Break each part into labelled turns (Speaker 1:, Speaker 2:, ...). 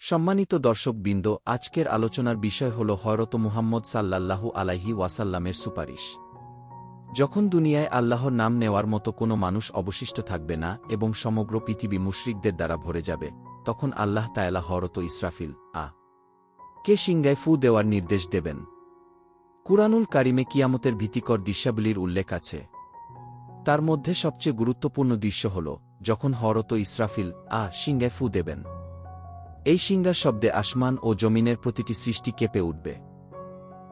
Speaker 1: সম্মানিত দর্শকবৃন্দ, আজকের আলোচনার বিষয় হল হযরত মুহাম্মদ সাল্লাল্লাহু আলাইহি ওয়াসাল্লামের সুপারিশ। যখন দুনিয়ায় আল্লাহর নাম নেওয়ার মতো কোনো মানুষ অবশিষ্ট থাকবে না এবং সমগ্র পৃথিবী মুশরিকদের দ্বারা ভরে যাবে, তখন আল্লাহ তাআলা হযরত ইসরাফিল কে সিংহায় ফু দেওয়ার নির্দেশ দেবেন। কুরআনুল কারিমে কিয়ামতের ভীতিকর দৃশ্যাবলীর উল্লেখ আছে। তার মধ্যে সবচেয়ে গুরুত্বপূর্ণ দৃশ্য হল যখন হযরত ইসরাফিল সিংহায় ফু দেবেন। এই সিংহার শব্দে আসমান ও জমিনের প্রতিটি সৃষ্টি কেঁপে উঠবে।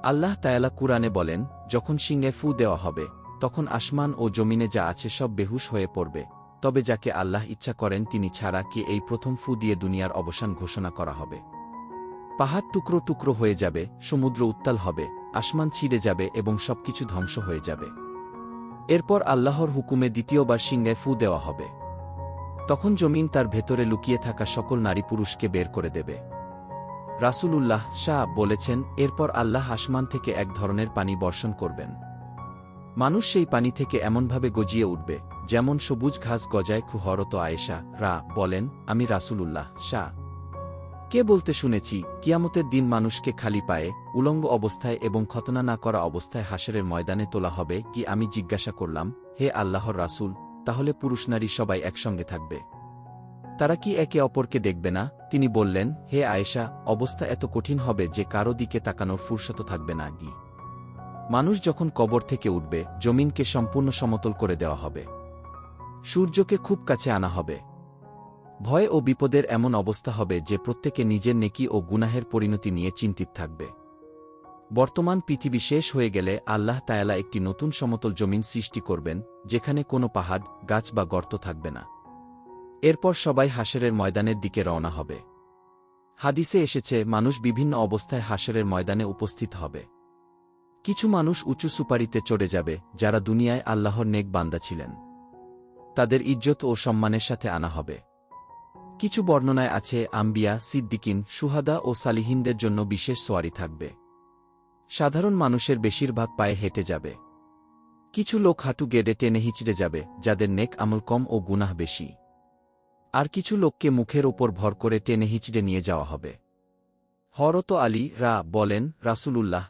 Speaker 1: আল্লাহ তাআলা কুরআনে বলেন, যখন সিংহায় ফু দেওয়া হবে তখন আসমান ও জমিনে যা আছে সব বেহুশ হয়ে পড়বে, তবে যাকে আল্লাহ ইচ্ছা করেন তিনি ছাড়া কি এই প্রথম ফু দিয়ে দুনিয়ার অবসান ঘোষণা করা হবে। পাহাড় টুকরো টুকরো হয়ে যাবে, সমুদ্র উত্তাল হবে, আসমান ছিঁড়ে যাবে এবং সবকিছু ধ্বংস হয়ে যাবে। এরপর আল্লাহর হুকুমে দ্বিতীয়বার সিংহায় ফু দেওয়া হবে। তখন জমিন তার ভেতরে লুকিয়ে থাকা সকল নারী পুরুষকে বের করে দেবে। রাসূলুল্লাহ বলেছেন, এরপর আল্লাহ আসমান থেকে এক ধরনের পানি বর্ষণ করবেন। মানুষ সেই পানি থেকে এমনভাবে গজিয়ে উঠবে যেমন সবুজ ঘাস গজায়। হযরত আয়েশা বলেন, আমি রাসূলুল্লাহ কে বলতে শুনেছি, কিয়ামতের দিন মানুষকে খালি পায়ে, উলঙ্গ অবস্থায় এবং খতনা না করা অবস্থায় হাশরের ময়দানে তোলা হবে কি? আমি জিজ্ঞাসা করলাম, হে আল্লাহর রাসূল, তাহলে পুরুষ নারী সবাই একসঙ্গে থাকবে? তারা কি একে অপরকে দেখবে না? তিনি বললেন, হে আয়েশা, অবস্থা এত কঠিন হবে যে কারো দিকে তাকানোর ফুরসত থাকবে না। মানুষ যখন কবর থেকে উঠবে, জমিনকে সম্পূর্ণ সমতল করে দেওয়া হবে। সূর্যকে খুব কাছে আনা হবে। ভয় ও বিপদের এমন অবস্থা হবে যে প্রত্যেকে নিজের নেকি ও গুনাহের পরিণতি নিয়ে চিন্তিত থাকবে। বর্তমান পৃথিবী শেষ হয়ে গেলে আল্লাহ তাআলা একটি নতুন সমতল জমিন সৃষ্টি করবেন, যেখানে কোনো পাহাড়, গাছ বা গর্ত থাকবে না। এরপর সবাই হাশরের ময়দানের দিকে রওনা হবে। হাদিসে এসেছে, মানুষ বিভিন্ন অবস্থায় হাশরের ময়দানে উপস্থিত হবে। কিছু মানুষ উঁচু সুপারিতে চড়ে যাবে, যারা দুনিয়ায় আল্লাহর নেক বান্দা ছিলেন। তাদের ইজ্জত ও সম্মানের সাথে আনা হবে। কিছু বর্ণনায় আছে, আম্বিয়া, সিদ্দিকিন, শুহাদা ও সালিহিনদের জন্য বিশেষ সোয়ারি থাকবে। সাধারণ মানুষের বেশিরভাগ পায়ে হেঁটে যাবে। কিছু লোক হাঁটু গেড়ে টেনে হিঁচড়ে যাবে, যাদের নেক আমল কম ও গুনাহ বেশি। আর কিছু লোককে মুখের ওপর ভর করে টেনে হিঁচড়ে নিয়ে যাওয়া হবে। হযরত আলী বলেন, রাসূলুল্লাহ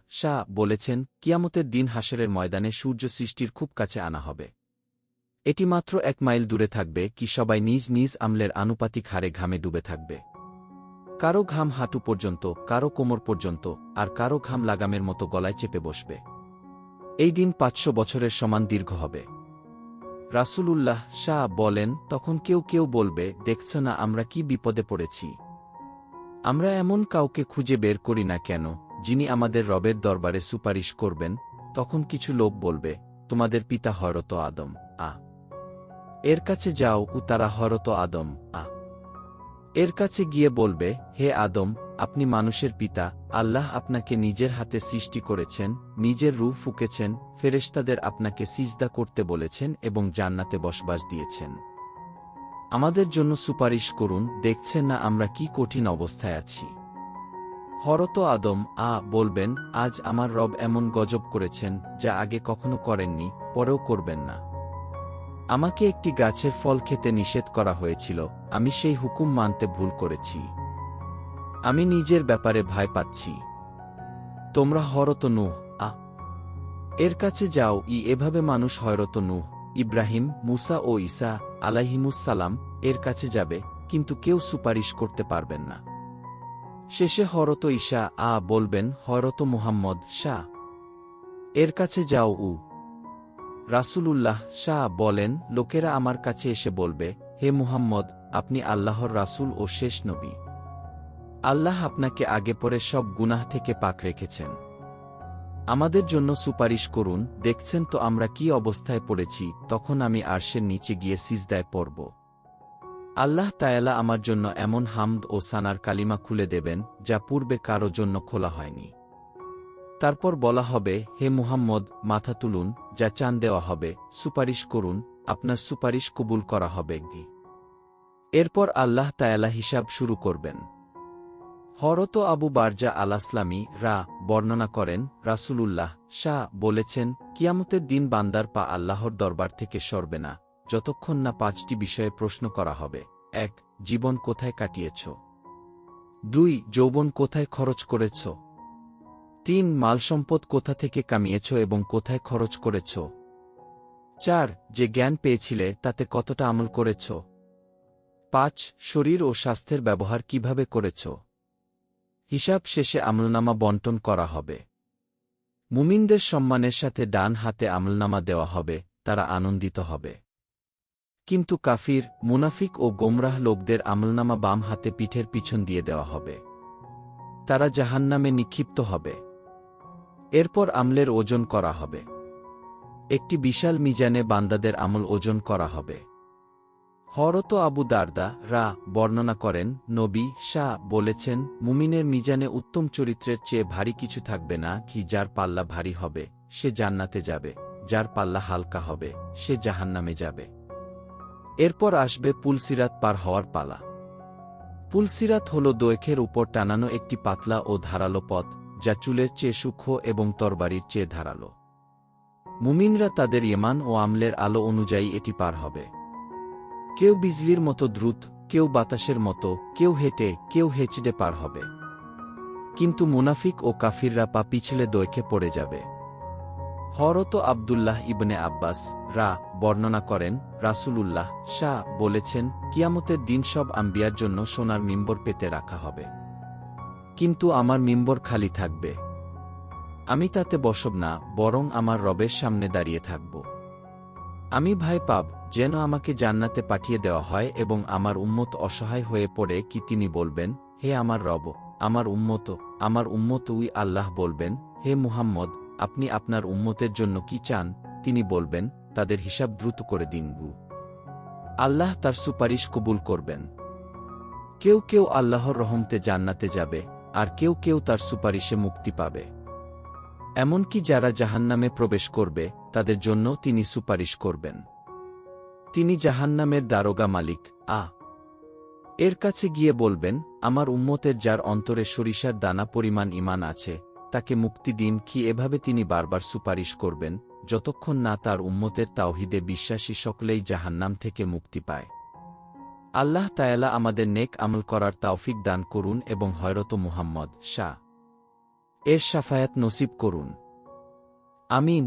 Speaker 1: বলেছেন, কিয়ামতের দিন হাশরের ময়দানে সূর্য সৃষ্টির খুব কাছে আনা হবে। এটি মাত্র 1 মাইল দূরে থাকবে কি সবাই নিজ নিজ আমলের আনুপাতিক হারে ঘামে ডুবে থাকবে। কারো ঘাম হাঁটু পর্যন্ত, কারো কোমর পর্যন্ত, আর কারো ঘাম লাগামের মতো গলায় চেপে বসবে। এই দিন 500 বছরের সমান দীর্ঘ হবে। রাসূলুল্লাহ বলেন, তখন কেউ কেউ বলবে, দেখছ না আমরা কি বিপদে পড়েছি? আমরা এমন কাউকে খুঁজে বের করি না কেন, যিনি আমাদের রবের দরবারে সুপারিশ করবেন? তখন কিছু লোক বলবে, তোমাদের পিতা হযরত আদম এর কাছে যাও। তারা হযরত আদম এর কাছে গিয়ে বলবে, হে আদম, আপনি মানুষের পিতা, আল্লাহ আপনাকে নিজের হাতে সৃষ্টি করেছেন, নিজের রূহ ফুঁকেছেন, ফেরেশতাদের আপনাকে সিজদা করতে বলেছেন এবং জান্নাতে বসবাস দিয়েছেন। আমাদের জন্য সুপারিশ করুন, দেখছেন না আমরা কি কঠিন অবস্থায় আছি? হযরত আদম বলবেন, আজ আমার রব এমন গজব করেছেন যা আগে কখনো করেননি, পরেও করবেন না। আমাকে একটি গাছের ফল খেতে নিষেধ করা হয়েছিল, আমি সেই হুকুম মানতে ভুল করেছি। আমি নিজের ব্যাপারে ভয় পাচ্ছি। তোমরা হযরত নূহ এর কাছে যাও। এভাবে মানুষ হযরত নূহ, ইব্রাহিম, মুসা ও ঈসা আলাইহিমুসসালাম এর কাছে যাবে, কিন্তু কেউ সুপারিশ করতে পারবেন না। শেষে হযরত ঈসা বলবেন, হযরত মুহাম্মদ এর কাছে যাও। রাসূলুল্লাহ বলেন, লোকেরা আমার কাছে এসে বলবে, হে মুহাম্মদ, আপনি আল্লাহর রাসূল ও শেষ নবী। আল্লাহ আপনাকে আগে পরে সব গুনাহ থেকে পাক রেখেছেন। আমাদের জন্য সুপারিশ করুন, দেখছেন তো আমরা কি অবস্থায় পড়েছি। তখন আমি আরশের নিচে গিয়ে সিজদায় পড়ব। আল্লাহ তাআলা আমার জন্য এমন হামদ ও সানার কালিমা খুলে দেবেন যা পূর্বে কারো জন্য খোলা হয়নি। তারপর বলা হবে, হে মুহাম্মদ, মাথা তুলুন, যা চান দেওয়া হবে, সুপারিশ করুন, আপনার সুপারিশ কবুল করা হবে। এরপর আল্লাহ তাআলা হিসাব শুরু করবেন। হযরত আবু বারজা আল-আসলামী বর্ণনা করেন, রাসূলুল্লাহ বলেছেন, কিয়ামতের দিন বান্দার পা আল্লাহর দরবার থেকে সরবে না, যতক্ষণ না 5টি বিষয়ে প্রশ্ন করা হবে। 1. জীবন কোথায় কাটিয়েছ? 2 যৌবন কোথায় খরচ করেছ? 3 মালসম্পদ কোথা থেকে কামিয়েছ এবং কোথায় খরচ করেছ? 4 যে জ্ঞান পেয়েছিলে তাতে কতটা আমল করেছ? 5 শরীর ও স্বাস্থ্যের ব্যবহার কিভাবে করেছ? হিসাব শেষে আমলনামা বন্টন করা হবে। মুমিনদের সম্মানের সাথে ডান হাতে আমলনামা দেওয়া হবে, তারা আনন্দিত হবে। কিন্তু কাফির, মুনাফিক ও গোমরাহ লোকদের আমলনামা বাম হাতে পিঠের পিছন দিয়ে দেওয়া হবে। তারা জাহান্নামে নিক্ষিপ্ত হবে। এরপর আমলের ওজন করা হবে। একটি বিশাল মিজানে বান্দাদের আমল ওজন করা হবে। হযরত আবু দারদা বর্ণনা করেন, নবী বলেছেন, মুমিনের মিজানে উত্তম চরিত্রের চেয়ে ভারী কিছু থাকবে না কি যার পাল্লা ভারী হবে সে জান্নাতে যাবে, যার পাল্লা হালকা হবে সে জাহান্নামে যাবে। এরপর আসবে পুলসিরাত পার হওয়ার পালা। পুলসিরাত হল দৈর্ঘ্যের উপর টানানো একটি পাতলা ও ধারালো পথ, যা চুলের চেয়ে সূক্ষ্ম এবং তরবারির চেয়ে ধারালো। মুমিনরা তাদের ঈমান ও আমলের আলো অনুযায়ী এটি পার হবে। কেউ বিজলির মতো দ্রুত, কেউ বাতাসের মতো, কেউ হেঁটে, কেউ হেঁচড়ে পার হবে। কিন্তু মুনাফিক ও কাফিররা পা পিছলে দৈর্ঘ্যে পড়ে যাবে। হযরত আব্দুল্লাহ ইবনে আব্বাস বর্ণনা করেন, রাসূলুল্লাহ বলেছেন, কিয়ামতের দিন সব আম্বিয়ার জন্য সোনার মিম্বর পেতে রাখা হবে। কিন্তু আমার মিম্বর খালি থাকবে। আমি তাতে বসব না, বরং আমার রবের সামনে দাঁড়িয়ে থাকব। আমি ভয় পাব যেন আমাকে জান্নাতে পাঠিয়ে দেওয়া হয় এবং আমার উম্মত অসহায় হয়ে পড়ে কি তিনি বলবেন, হে আমার রব, আমার উম্মত আল্লাহ বলবেন, হে মুহাম্মদ, আপনি আপনার উম্মতের জন্য কি চান? তিনি বলবেন, তাদের হিসাব দ্রুত করে দিন। আল্লাহ তার সুপারিশ কবুল করবেন। কেউ কেউ আল্লাহর রহমতে জান্নাতে যাবে, আর কেউ কেউ তার সুপারিশে মুক্তি পাবে। এমনকি যারা জাহান্নামে প্রবেশ করবে তাদের জন্য তিনি সুপারিশ করবেন। তিনি জাহান্নামের দারোগা মালিক এর কাছে গিয়ে বলবেন, আমার উম্মতের যার অন্তরে সরিষার দানা পরিমাণ ঈমান আছে তাকে মুক্তি দিন। কি এভাবে তিনি বারবার সুপারিশ করবেন যতক্ষণ না তার উম্মতের তাওহীদে বিশ্বাসী সকলেই জাহান্নাম থেকে মুক্তি পায়। আল্লাহ তাআলা আমাদের নেক আমল করার তৌফিক দান করুন এবং হযরত মুহাম্মদ এর শাফায়াত নসিব করুন। আমিন।